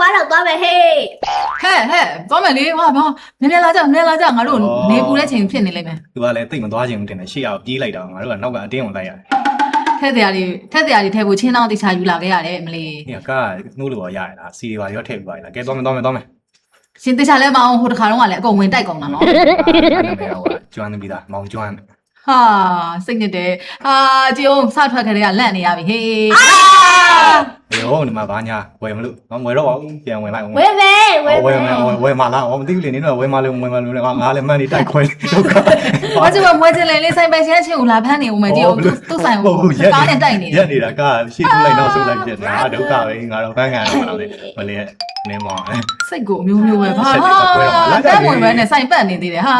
ပါတော့သွားမယ်ဟေး ဟဲ့သွားမယ်လေဟာဘာနည်းနည်းလာကြငါတို့နေပူတဲ့ချိန်ဖြစ်နေလိမ့်မယ် သူကလည်းတိတ်မသွားချင်ဘူးတင်တယ်ရှေ့အောင်ပြေးလိုက်တော့ငါတို့ကနောက်ကအတင်းဝင်လိုက်ရတယ် ထက်တရားတွေထဲဖို့ချင်းတောင်းတိချာယူလာခဲ့ရတယ်မလေး ။ဒီကနှိုးလို့ရရလားစီတွေပါရောထည့်ပြီးပါလား။ကဲသွားမယ် ရှင်တိချာလဲမအောင်ဟိုတခါတော့ကလည်းအကုန်ဝင်တိုက်ကုန်တာနော် ။အဲ့ဒါကကျွမ်းနေပြီလားမောင်ကျွမ်း ဟာစိတ်ညစ်တယ်ဟာကြည်အောင်စထွက်ခဲ့တဲ့ကလန့်နေရပြီဟေး ။အေးဟိုဒီမှာဘာညာဝယ်မလို့ငါဝယ်တော့ပါဘူးပြန်ဝင်လိုက်အောင် ဝဲမယ်ဝဲ ဝယ်မလားမသိဘူးလေနင်းတော့ဝယ်မလို့ငါလည်းမှန်းနေတိုက်ခွဲဒုက္ခ ဘာကြောင့်မွေးချင်လေလေးဆိုင်ပိုင်ရှင်ချင်းကိုလာဖမ်းနေဦးမယ်ကြည်အောင်သူ့ဆိုင်ကိုကားနဲ့တိုက်နေ ရက်နေတာကရှေ့ထူလိုက်တော့ဆုလိုက်ပြတာဒုက္ခပဲငါတော့ဖမ်းခံရမှာလေမလေးနင်းမောင် စိတ်ကိုအမျိုးမျိုးပဲဘာတန်းဝင်ပဲနဲ့ဆိုင်ပတ်နေသေးတယ်ဟာ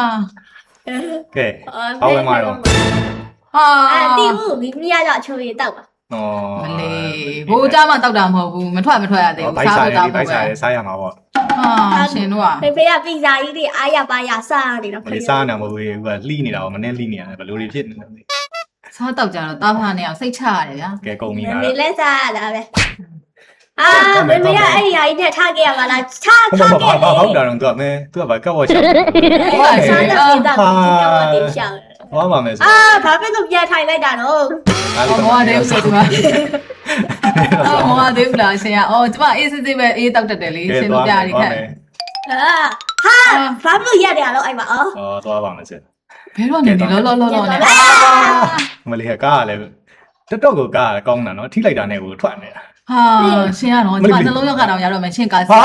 ကဲဟောဝယ်မှာတော့ ဟာ တီးဘူးမိမရတော့အချိုးရတောက်ပါ နော် မလေးဘိုးကြမှာတောက်တာမဟုတ်ဘူးမထွက်ရသေးဘူးစားဖို့တောက်ဖို့ပဲ စားရမှာပေါ့ ဟာရှင်တို့က ဖေကပီဇာကြီးတွေအားရပါရစားနေတော့ မလေးစားနေမှာမဟုတ်ဘူးကလှီးနေတာပေါ့မနဲ့လှီးနေရတယ်ဘယ်လိုတွေဖြစ်နေလဲ စားတောက်ကြတော့တားဖာနဲ့အောင်စိတ်ချရတယ်ဗျာ ကဲကုန်ပြီ မ လား မေလဲစားရတာပဲမမေရအဲ့ဒီဟာကြီးနဲ့ထားခဲ့ရပါလားထား ဟုတ် ခဲ့ ပါဟုတ်တာတော့သူကမဲသူကဘာကပ်ဝတ်ချောင်း စားရတဲ့တာကြီးကတော့တင်ရှောင်း ဟောပါမယ်ဆို ဘာဖြစ်လို့ပြန်ထိုင်လိုက်တာတော့ မော်တယ်ဆိုသူကမော်တယ်လားရှင်ကအော်ကျမအေးစစ်စစ်ပဲအေးတောက်တတ်တယ်လေရှင်တို့ပြရီခက် ဘာလို့ရတယ်လို့အဲ့မှာအော် သွားပါမယ်ဆို ဘယ်တော့နေနေလောနဲ့ မလေးကကားလည်းတက်တော့ကိုကားကောင်းတာနော်ထိလိုက်တာနဲ့ကိုထွက်နေတာ ဟာရှင်ကတော့ကျမနှလုံးရောက်ကတော့ရတော့မယ်ရှင်ကား ဟာ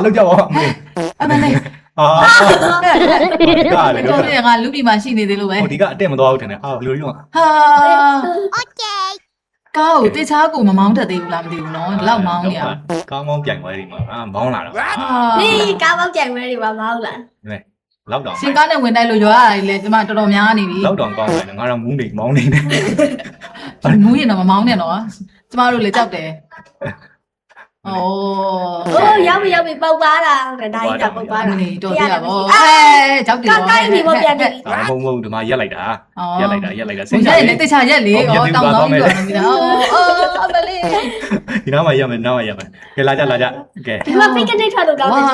လောက်ကြပါမလေး အမလေး ကားလည်း တော့ငါလူဒီမှာရှိနေသေးလို့ပဲ ဟိုဒီကအတက်မသွားဘူးထင်တယ်ဟာဘယ်လိုလုပ် ဟာကားကိုတခြားကိုမမောင်းတတ်သေးဘူးလားမသိဘူးနော်ဒီလောက်မောင်းနေရ ကောင်းကောင်းပြိုင်ပွဲတွေမှာမောင်းလာတော့ ဒီကားပေါက်ကြိုင်မဲတွေပါမဟုတ်လား လောက်တော့ ရှင်ကားနဲ့ဝင်တိုက်လို့ရောရတယ်လေကျမတော်တော်များနေပြီ လောက်တော့ကောင်းတယ်ငါတော့မူးနေမောင်းနေတယ် မူးရင်တော့မမောင်းနဲ့နော်ကျမတို့လေကြောက်တယ်ဩ ရောက်ပြီပေါက်ပါတာဒါကြီးကပေါက်ပါတာ နေတော်ပြရပါကြောက်တယ် ကားကိုင်းနေပေါ့ပြန်နေပြီ မဟုတ်ဒီမှာရက်လိုက်တာရက်လိုက်တာ ရက်လေတိတ်ချရက်လေဩတောင်းတောင်းပြီးတော့နေတာဩမလေး ဒီနားမှာရက်မယ်နားမှာရက်မယ်ကဲလာကြကဲ ဒီမှာဖိကနေထွက်လို့ကောင်းတယ်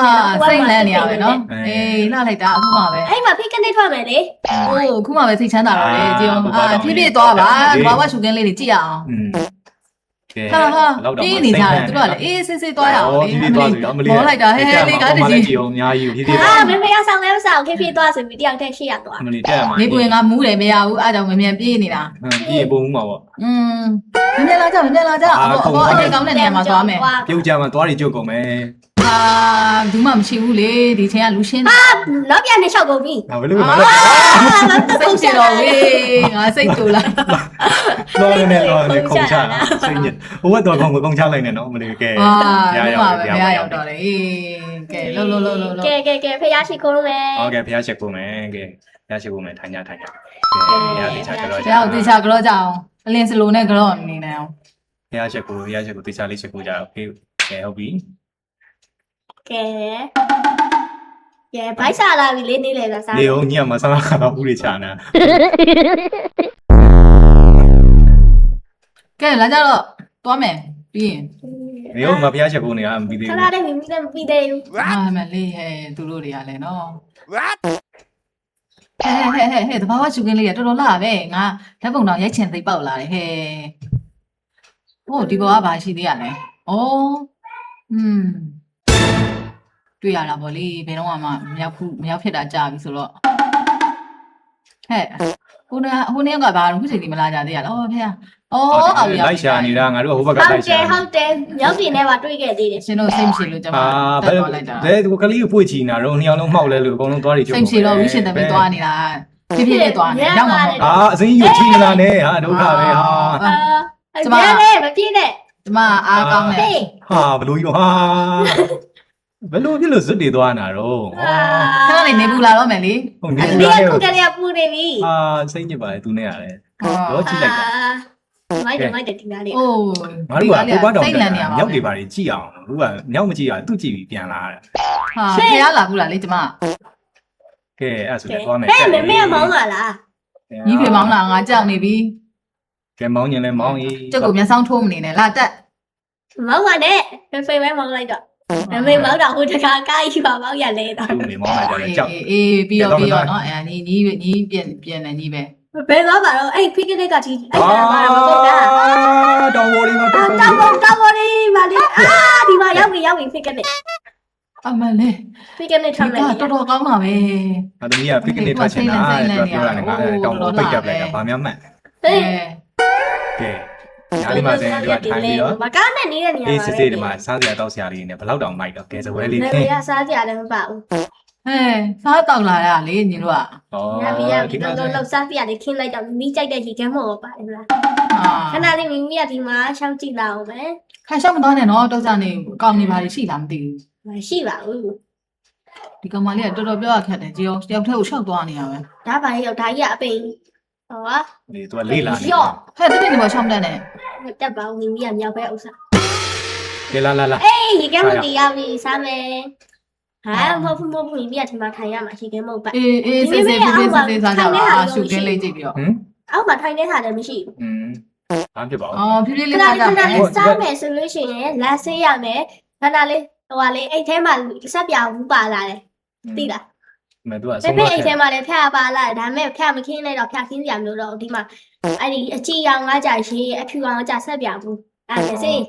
စိတ်လန်းနေရပဲနော်အေးလှလိုက်တာအခုမှပဲ အဲ့မှာဖိကနေထွက်မယ်လေ ဟိုအခုမှပဲစိတ်ချမ်းသာတော့လေကြည်အောင်ဖြည်းဖြည်းသွားပါဘာဝရှုခင်းလေးတွေကြည့်အောင်ပြေးနေကြတယ်သူတို့ကလည်းအေးဆေးဆေးသွားရအောင်လေမောလိုက်တာဟဲဟဲလေးကားတကြီး ကြည့်အောင်အများကြီးဖြည်းဖြည်း မမေရဆောင်လဲမဆောင်ခေဖေးသွားဆိုပြီးတယောက်တည်းရှိရသွား မလေးတက်မှာ နေပွင့်ကမူးတယ်မရဘူးအားကြောင့်မမြန်ပြေးနေတာ ပြေးပုံမှာပေါ့ မြန်လာကြအတေကောင်းတဲ့နေရာမှာသွားမယ် ပြုတ်ကြမှာသွားတွေကြုတ်ကုန်မယ် ဟာဘူးမှမရှိဘူးလေဒီချိန်ကလူရှင်း တော့ပြန်နေလျှောက်ကုန်ပြီ ဘယ်လိုမှ စိတ်ချတော့ဝေးငါစိတ်တူလာ လောနေခုံချတာစိတ်ညစ်ဟိုဘက်တော့ခုံချလိုက်နေနော်မလေးကဲ ရရောက်တော့လေကဲလော ကဲဖះရှိခိုးလို့ပဲ ဟုတ်ကဲ့ဖះချက်ကိုမယ်ကဲဖះချက်ကိုမယ်ထိုင်ကြကဲရတိချကြတော့ ကြောက်တေချာကြောကြအောင်အလင်းစလိုနဲ့ကြောနေနေအောင် ဖះချက်ကိုတေချာလေးချက်ကိုကြโอเคကဲဟုတ်ပြီ ကဲဘိုက်စားလာပြီလေးနေလေစား နေအောင်ညမှာဆလာတော့ဦးတွေချာနာ ကဲလာကြတော့သွားမယ်ပြီးရင် နေအောင်မဖះချက်ကိုနေတာမပြီးသေး ခ ဘူး လာတဲ့မိမိလည်းမပြီးသေးဘူး ဟာမလေးဟဲ့သူတို့တွေကလည်းနော်ဟဲ့တဘာဝရှုခင်းလေးကတော်တော်လာပဲငါဓာတ်ပုံတော့ရိုက်ချင်သိပေါက်လာတယ်ဟဲ့ဟိုဒီဘောကဘာရှိသေးရလဲဩတွေ့ရတာဗောလေဘယ်တော့မှမရောက်ဖြစ်တာကြာပြီဆိုတော့ဟဲ့ဟိုနေ့ကဘာလို့ခုချိန်ဒီမလာကြသေးရလားဖေအော်လိုက်ရှာနေတာငါတို့ဟိုဘက်ကလိုက်ရှာ ဟုတ်တယ်မြောက်ပြင်ထဲမှာတွေ့ခဲ့သေးတယ် ရှင်တို့စိတ်မရှိလို့ကျွန်မတက်သွားလိုက်တာ ဘယ်ဒီကလေးကိုပွေ့ချီနာတော့နှစ်ယောက်လုံးမှောက်လဲလို့အကုန်လုံးသွားတွေကျုပ် စိတ်မရှိတော့ဝိရှင်တမီသွားနေတာဖြည်းဖြည်းလေးသွားနေရောက်မှာမဟုတ် အစင်းယူချီလာနေဟာဒုက္ခပဲဟာ ကျမလည်းမပြေးနဲ့ ကျွန်မအားကောင်းတယ် ဟာဘလို့ကြီးတော့ဟာဘလို့ဖြစ်လို့ဇွတ်တွေသွားနာတော့ ခဏနေဘူးလာတော့မယ်လေ ဟုတ်နေ ဒီ ဘူးလား ကကလေးပူနေပြီ ဟာစိတ်ညစ်ပါလေသူနဲ့ရတယ်တော့ကြည့်လိုက်တာ မိုက်တယ်ဒီနားလေး အိုး ငါတို့ကဘိုးဘတော် စိတ်လန်နေရပါ မြောက်တွေပါကြည့်အောင်သူကမြောက်မကြည့်ရသူကြည့်ပြီးပြန်လာတာ ဟာဖះလာဘူးလားလေကျွန်မ ကဲအဲ့ဆိုတော့သွားမယ် ဟဲ့မမေမောင်းလာလား ညီဖေမောင်းလာငါကြောက်နေပြီ ကဲမောင်းရင်လဲမောင်းရေး ကျုပ်ကမျက်စောင်းထိုးမနေနဲ့လာတက် မောင်းပါနဲ့ဖေပဲမောင်းလိုက်တော့မေမောင်းတော့ဟိုတခါကားကြီးပါမောင်းရလဲတော့ သူ့မိမောင်းလိုက်ကြတယ်ကြောက် အေးပြီးတော့နော်အဲနီးပြန်နေနီးပဲ ဘယ်သွားပါတော့အဲ့ဖိကနစ်ကကြီးအဲ့ဒါမှတော့မဟုတ်တာ တောင်ပေါ်လေးမှာ တောင်းလေးမလေးဒီမှာရောက်ပြီဖိကနစ် အမလေး ဖိကနစ်ထမ်းလိုက် တော်တော်ကောင်းတာပဲ ငါသမီးက picnic ထွက်ချင်တာပြောတာနဲ့ငါတောင်ပေါ်ပိတ်တက်လိုက်တာဗာများမှန် ဟေး ကဲညာလေးမှာစင်ဒီကထိုင်ပြီးတော့ မကားနဲ့နေတဲ့နေရာ အေးစစ်စစ်ဒီမှာစားစရာတောက်စရာလေးနဲ့ဘယ်လောက်တောင်မိုက်တော့ကဲစပွဲလေး နေ ခင်း ရာစားကြတယ်မပါဘူး ဟဲ့စားတောက်လာရလေညီတို့က ညမရဒီတော့လောက်စားကြတယ်ခင်းလိုက်တော့မိကြိုက်တဲ့ရေခဲမော်ပါတယ်လား အာ ခဏလေးမိမိကဒီမှာရှောင်းကြည့်လာအောင်ပဲ ခိုင်ရှောက်မသွားနဲ့နော်တောက်ကြနေကောင်းနေပါလိရှိလားမသိဘူး မရှိပါဘူး ဒီကောင်မလေးကတော်တော်ပြောရခက်တယ်ကြည်အောင်တယောက်တည်းကိုရှောက်သွားနေရပဲ ဒါပါရောက်ဒါကြီးကအပိန်ဟော ဒီသူကလေးလာနေ ရော့ ဟဲ့တပည့်နေမရှောက်တတ်နဲ့ တက်ပါဦးမိမိကမြောက်ပဲဥစ္စာ ကဲလာ အေးရေခဲမော်တီရောက်ပြီစားမယ်ဟာမဟုတ်မိမိကဒီမှာထိုင်ရမှာရေခဲမော်ပါ အေးစစ်စားကြပါရှုခင်းလေးကြည့်ပြီးတော့ ဟမ် အောက်မှာထိုင်နေတာလည်းမရှိဘူး ဘာဖြစ်ပါဦး အော်ဖြည်းဖြည်း ခ လေး ဏ စား လေး ကြ ခဏ မယ် လေးစားမယ်ဆိုလို့ရှိရင်လက်ဆေးရမယ်ခဏလေးဟိုကလေအိတ်ထဲမှာဆက်ပြဘူးပါလာတယ်သိလား မဲသူက ဖေ ဆုံး ဖေ တော့ အိတ်ထဲမှာလည်းဖျက်ပါလာတယ်ဒါပေမဲ့ဖျက်မခင်းနဲ့တော့ဖျက်ခင်းကြမလို့တော့ဒီမှာအဲ့ဒီအကြည့်ရောင်ကကြရေးအဖြူရောင်ကကြဆက်ပြဘူးအဲ့ဒါစေး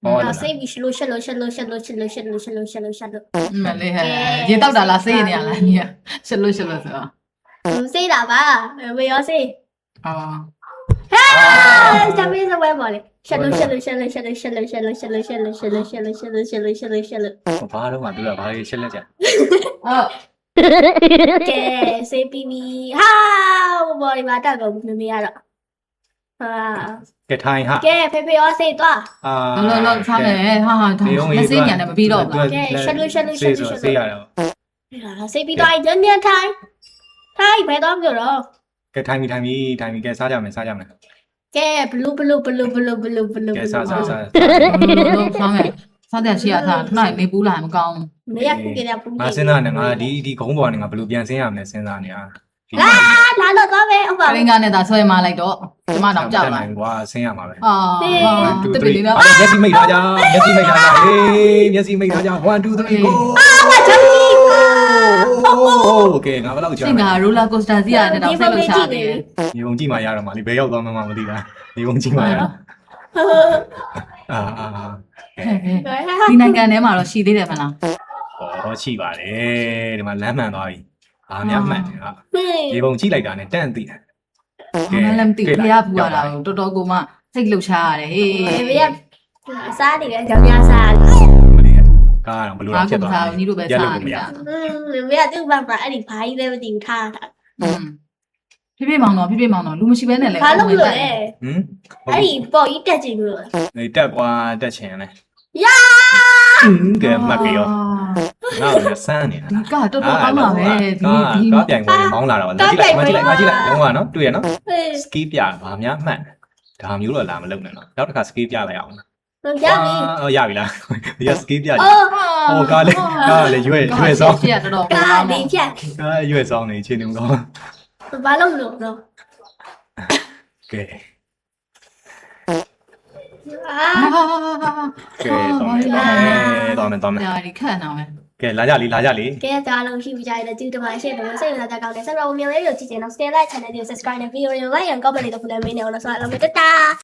ဟော တော့စေးပြီးရှလို့ရှလို့ရှလို့ရှလို့ရှလို့ရှလို့ရှလို့ရှလို့ရှလို့ မလေးဟဲ့ရေတောက်တာလားဆေးနေရလားညီရှလို့ဆိုတော့ စေးတာပါဝေရောစေး အော် စမေးစဝဲပါလေရှလို့ရှလို့ရှလို့ရှလို့ရှလို့ရှလို့ရှလို့ရှလို့ရှလို့ရှလို့ရှလို့ရှလို့ရှလို့ရှလို့ ဘာတော့မှသူကဘာလေးရှက်လက်ကြ အော် ကဲစေးပြီးပြီဟာဘော်ဒီမှာတက်ကုန်မမေရတော့ဟာ ကဲထိုင်ဟာ ကဲဖေဖေရောစေးသွား လောစားမယ်ဟာမဆေးညာနဲ့မပြီးတော့ဘူး ဆေးရတယ် စေးပြီးတော့ညညထိုင်ဘယ်တော့ပြောတော့ ကဲထိုင်ပြီကဲစားကြမယ် ကဲဘလူးကဲစား လောစားမယ်စားတဲ့ရှိရထားခဏနေပူးလာမကောင်း မရခုကလေးပူ ငါစဉ်းစားနေငါဒီဂုံးပေါ်နေငါဘယ်လိုပြန်ဆင်းရမလဲစဉ်းစားနေတာ လာတော့သွားမယ်ဟုတ်ပါ ကလင်းကနဲ့သာဆွဲမလိုက်တော့ကျမတော့ကြောက်လာ ကွာဆင်းရမှာပဲ အာတပည့်လေးတော့ မျက်စိမိတ်ထားကြဟေးမျက်စိမိတ်ထားကြ1 2 3 go โอเคငါဘယ်လောက်ကြာ စင်ကရိုလာကိုစတာစီးရတယ်တော့ဆက်လို့ရှာတယ် ဒီပုံကြည့်မှရတော့မှလေဘယ်ရောက်သွားမှမသိတာဒီပုံကြည့်မှရတော့အာ ဒီနိုင်ငံထဲမှာတော့ရှိသေးတယ်မလား ဟောရှိပါတယ်ဒီမှာလမ်းမှန်သွားပြီအားများမှန်တယ်ဟာဒီပုံကြည့်လိုက်တာနဲ့တန့်သိတယ် ဘာလည်းမသိဖះဖူရတာတော်တော်ကိုမှစိတ်လှုပ်ရှားရတယ်ဟေး မရစားနေတယ်ကြောင်များစား မလေးကားတော့ဘလို့ဖြစ်သွား ညီတို့ပဲစားနေတာ မရသူ့ဘာမှအဲ့ဒီဘာကြီးလည်းမသိဘူးထားတာ ဖြည်းမောင်တော့လူမရှိဘဲနဲ့လဲ ဘာလို့လဲ ဟမ် အဲ့ဒီပေါ်ကြီးတက်ကြည့်လို့ နေတက်ကွာတက်ချင်လဲ ယာ ကဲမှတ်ပြီးရောငါ့ကိုစမ်းနေတာ ဒီကတော်တော်ကောင်းပါပဲဒီ ကားပြိုင်ပွဲမောင်းလာတော့ကြည့်လိုက်လုံးဝနော်တွေ့ရနော်စကီးပြဘာများမှန်ဒါမျိုးတော့လာမလုပ်နဲ့နော်နောက်တစ်ခါစကီးပြလိုက်အောင် ရပြီ ရပြီလားဒီကစကီးပြ အော် ဟိုကားလေးရွယ်ဆောင် ရှိရတော်တော် ကာဒီဖြတ် ရွယ်ဆောင်နေချင်းနေကောင်း ဘာလို့လို့တော့ ကဲ အာ ကဲတော်မယ် ဒါဒီခက်အောင်ပဲ ကဲလာကြလေ ကဲဒါလုံးရှိကြတယ်ဒီတမရှင်းတယ်စိတ်လာကြကောင်းတယ်ဆက်တော့မြန်လေးကိုကြည့်ချင်တော့ stay like channel ကို subscribe နဲ့ video ကို like and comment လေးတော့ဖုန်းနဲ့မင်းနဲ့အောင်လို့ဆိုတော့တတာ